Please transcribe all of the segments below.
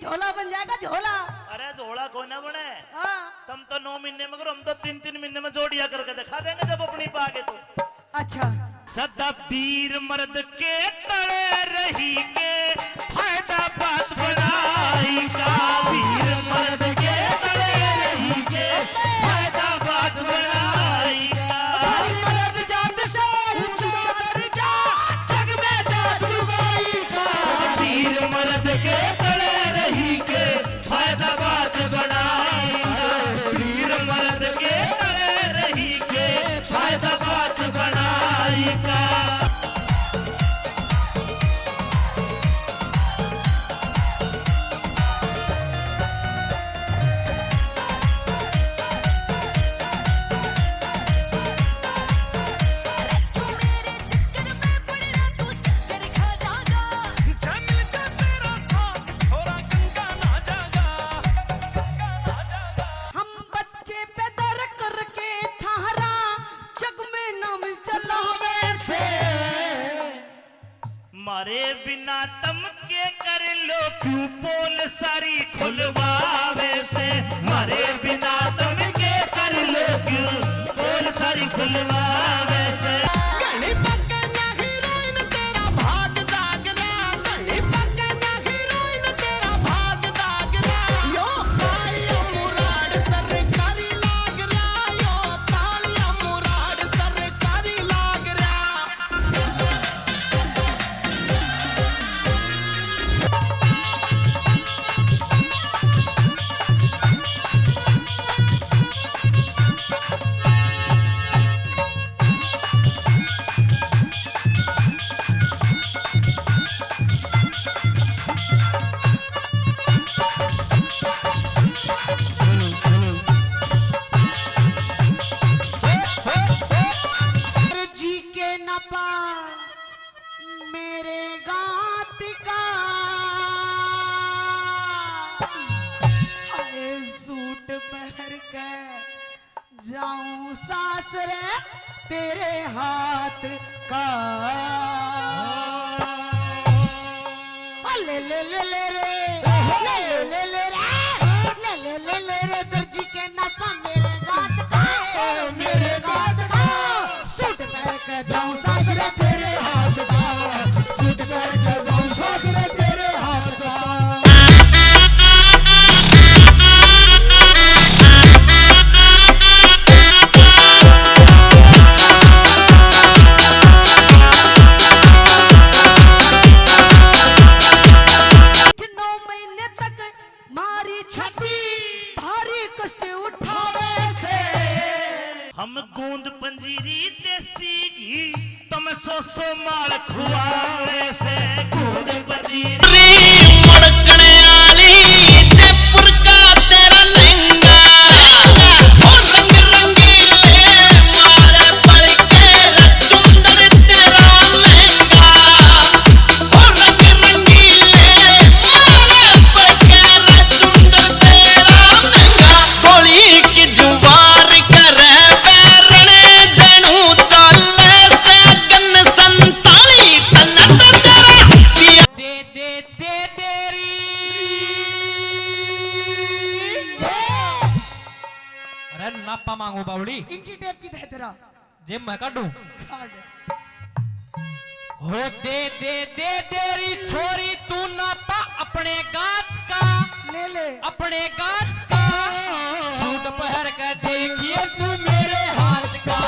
झोला बन जाएगा झोला। अरे झोला कोई ना बने। हाँ। तुम तो 9 महीने में करो, हम तो 3-3 महीने में जोड़िया करके दिखा देंगे जब अपनी पागे तो। अच्छा। सदा वीर मर्द के तले रही के फायदा बात बनाई का, वीर मर्द के तले रही के फायदा बात बनाई का। मर्द जात से ऊंचा दर्जा जग में जात लुगाई का, वीर मर्द के तले रही के फायदा बात बनाई का, वीर मर्द के तले रही के फायदा बात बनाई का। मारे बिना तम के कर लो क्यों पोल सारी खुलवावे से, मारे बिना तम के कर लो क्यों पोल सारी खुलवावे से। जाऊं सासरे तेरे हाथ का, ले ले ले ले रे, ले ले ले रे, ले ले ले रे, दर्जी के नापा मेरे गात का, मेरे गात का, सूट पहन के जाऊं सासरे तेरे हाथ का, सूट पहन के जाऊं सासरे तेरे हाथ का। हम गूंद पंजीरी देसी घी तुम सो माल खुआवे से, गूंद पंजीरी मड़कने वाली जयपुर का तेरा लहंगा, और रंग रंगीले मारे पर के सुंदर तेरा महंगा, और रंग रंगीले मारे पर के सुंदर तेरा महंगा। गोली की जुबान नापा मांगू बावड़ी, इंची टेप की दे तेरा जेब मैं काटू काट। हो दे दे दे तेरी छोरी तू नापा अपने गात का, ले ले अपने गात का, सूट पहन के देखिए तू मेरे हाथ का,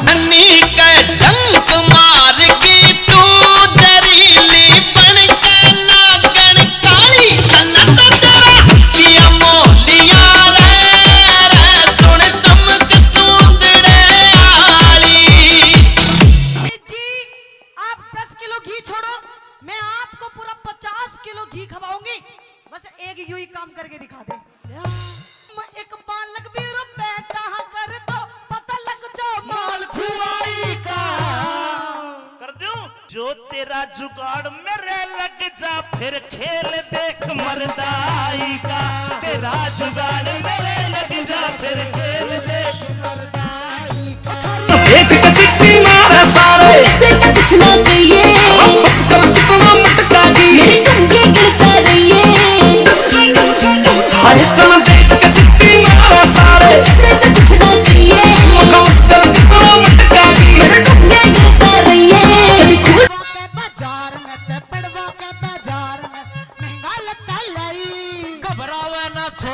नन्ही के डंक मार की तू दरीली बन के नागन काली, तना तो तेरा किया मोलिया घी खवाऊंगी, बस एक यूं ही काम करके दिखा दे। एक बालक भी रुपए कहाँ कर दो पता लग जाओ माल खुआई का, कर दूं जो तेरा जुगाड़ मेरे लग जा फिर खेल देख मर्दाई का, तेरा जुगाड़ मेरे लग जा फिर खेल देख मर्दाई का। एक कसिटी मारा सारे से कुछ ना कहिए, अब बस कर कितना मटका दी, मेरे कंधे गिरता रहिए।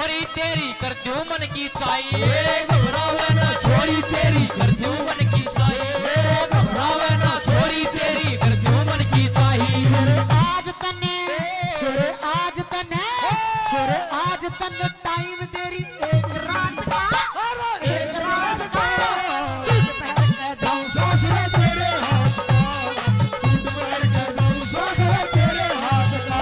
छोरी तेरी कर दूं मन की चाहिए, घबरावे ना छोरी तेरी कर दूं मन की चाहिए, घबरावे ना छोरी तेरी कर दूं मन की चाहिए। आज तने छोरे आज तने छोरे आज तने टाइम तेरी एक रात का सूट पहन के जाऊं ससुरे तेरे हाथ का, सूट पहन के जाऊं ससुरे तेरे हाथ का।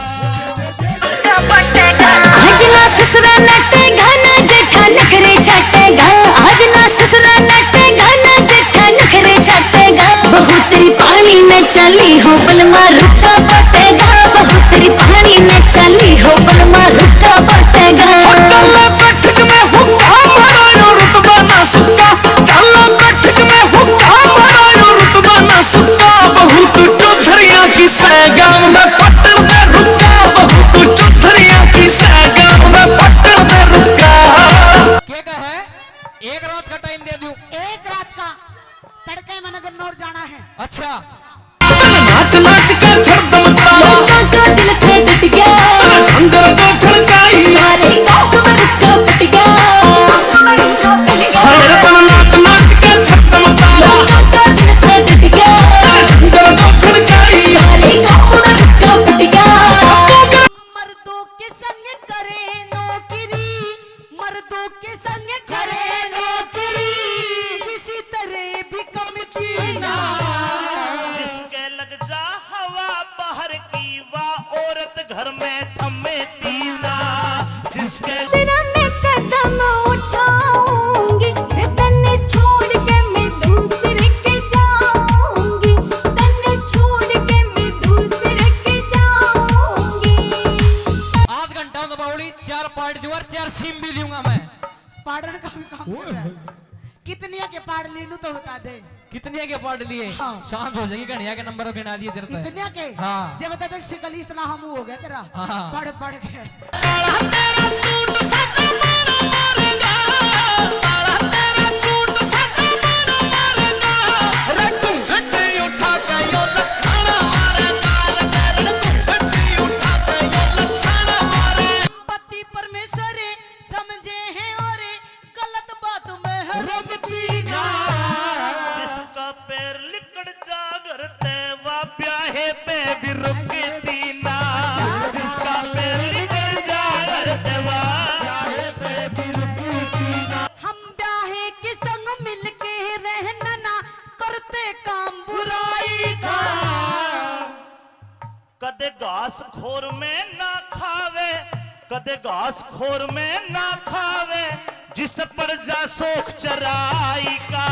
आज ना ससुरे नटेगा ना जेठा नखरे छटेगा, आज ना ससुरे नटेगा ना जेठा नखरे छटेगा। बहू तेरी पानी में चली हो बलमा रुका पटेगा, बहू तेरी पानी में चली हो बलमा रुका पटेगा। क्या कहे एक रात का टाइम दे दूं? एक रात का तड़के मन गन्नौर जाना है। अच्छा नाच नाच के छड़दम ताला तो दिल पे टूट गया, अंदर को छड़काई सारे गाँव में रुका पट गया। हर पल नाच नाच के छड़दम ताला तो दिल पे टूट गया, अंदर को छड़काई सारे गाँव में रुका पट गया। मर्दों के संग करे नौकरी, मर्दों के संग करे नौकरी, किसी तरह भी कमती ना। जिसके लग जा हवा बाहर की वाह औरत घर में थमे तीना, जिसके जरा मैं कदम उठाऊंगी रे तन्ने छोड़ के मैं दूसरे के जाऊंगी, तन्ने छोड़ के मैं दूसरे के जाऊंगी। आध घंटा में बावड़ी 4 पार्ट दूंगा, 4 सीम भी दूंगा मैं। पाड़न का भी काम कर रहा है। कितनी के पाड़ लीनू तो बता दे। कितने के पार्ट लिए? हाँ। शांत हो जाएगी, घड़िया के नंबर गिना दिए तेरे पे। कितने के? हाँ। जब बता दे सिकली इतना हम हो गया तेरा। हाँ। पढ़ पढ़ के। पति परमेश्वर समझे हैं और गलत बात में है रोकती ना। जिसका पैर लिकड़ जा घर ते वा ब्याहे पे भी रुकती ना, जिसका पैर लिकड़ जा घर ते वा ब्याहे पे भी रुकती ना। हम ब्याहे के संग मिलके रहना ना करते काम बुराई का। कदे घास खोर में ना खावे, कदे घास खोर में ना खावे, जिस पर जा सोख चराई का।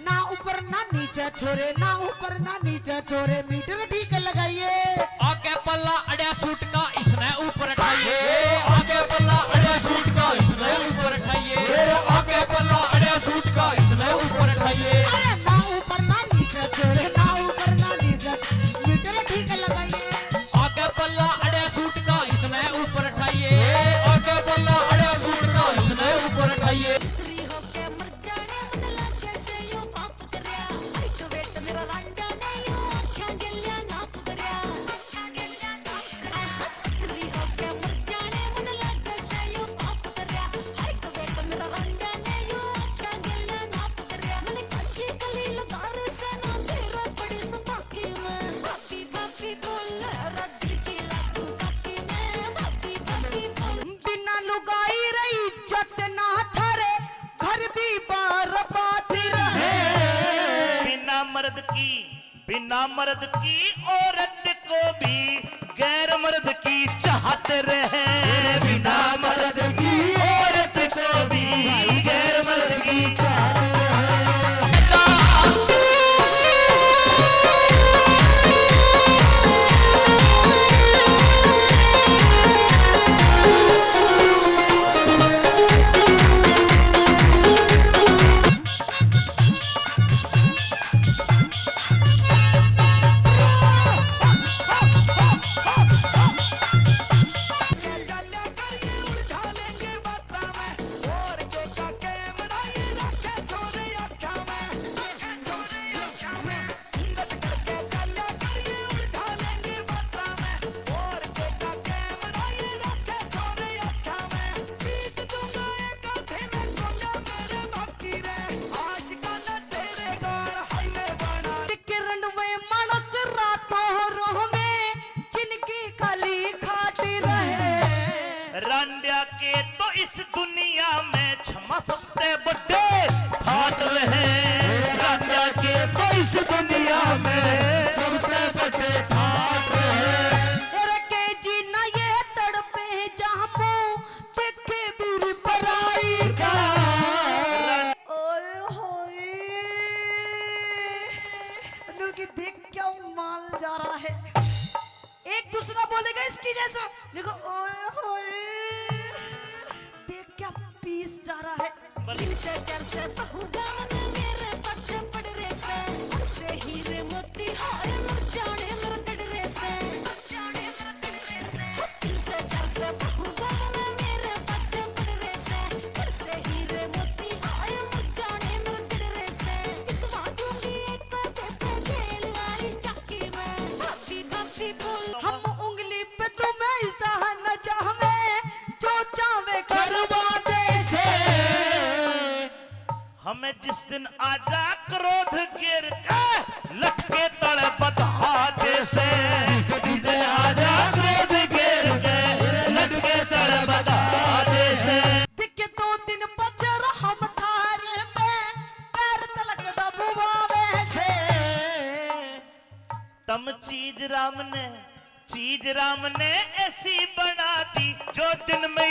ना ऊपर ना नीचे छोरे, ना ऊपर ना नीचे छोरे, मीटर ठीक लगाइए। आगे पल्ला अड़िया सूट का इसने ऊपर उठाइए, आगे पल्ला अड़िया सूट का इसने ऊपर उठाइए, आगे पल्ला अड़िया सूट का इसने ऊपर उठाइए। अरे ना ऊपर ना नीचे छोरे, ना ऊपर ना नीचे, मीटर ठीक लगाइए। आगे पल्ला अड़िया सूट का इसने ऊपर उठाइए, आगे पल्ला अड़िया सूट का इसने ऊपर उठाइए। बिना लुगाई रही इज्जत ना थारे, घर भी बर्बाद रहे। बिना मर्द की औरत को भी गैर मर्द की चाहत रहे, बिना मर्द की औरत को भी गैर मर्द की चाहत सबसे बड़े फाट रहे राजा के तो इस दुनिया में सबसे बड़े फाट रहे के जीना ये तड़पे जहाँ मुँह देखे बीर पराई का ओए होए लोग देख क्या माल जा रहा है एक दूसरा बोलेगा इसकी जैसा देखो ओए होए देख क्या पीस जा रहा है दिल से चर से बहुगा मेरे पक्ष पड़ रे से हीरे मोती हार मर जाने मर तड़ रे से दिल से चर से बहुगा मेरे पक्ष पड़ रे से हीरे मोती हार मर जाने मर तड़ रे से इस बातूंगी एक बात पे खेल वाली चक्की में भाभी भाभी बोल हम उंगली पे तुम्हें इशारा न चाहवे जो चाहे करवा दे से हमें जिस दिन आजा क्रोध गिर के लटके तड़े बधा दे से जिस दिन आजा क्रोध गिर के लटके तड़े बधा दे से दिखे 2 दिन बचर हम थारे में पैर तलक दबुआवे से तम चीज राम ने ऐसी बना दी जो दिन में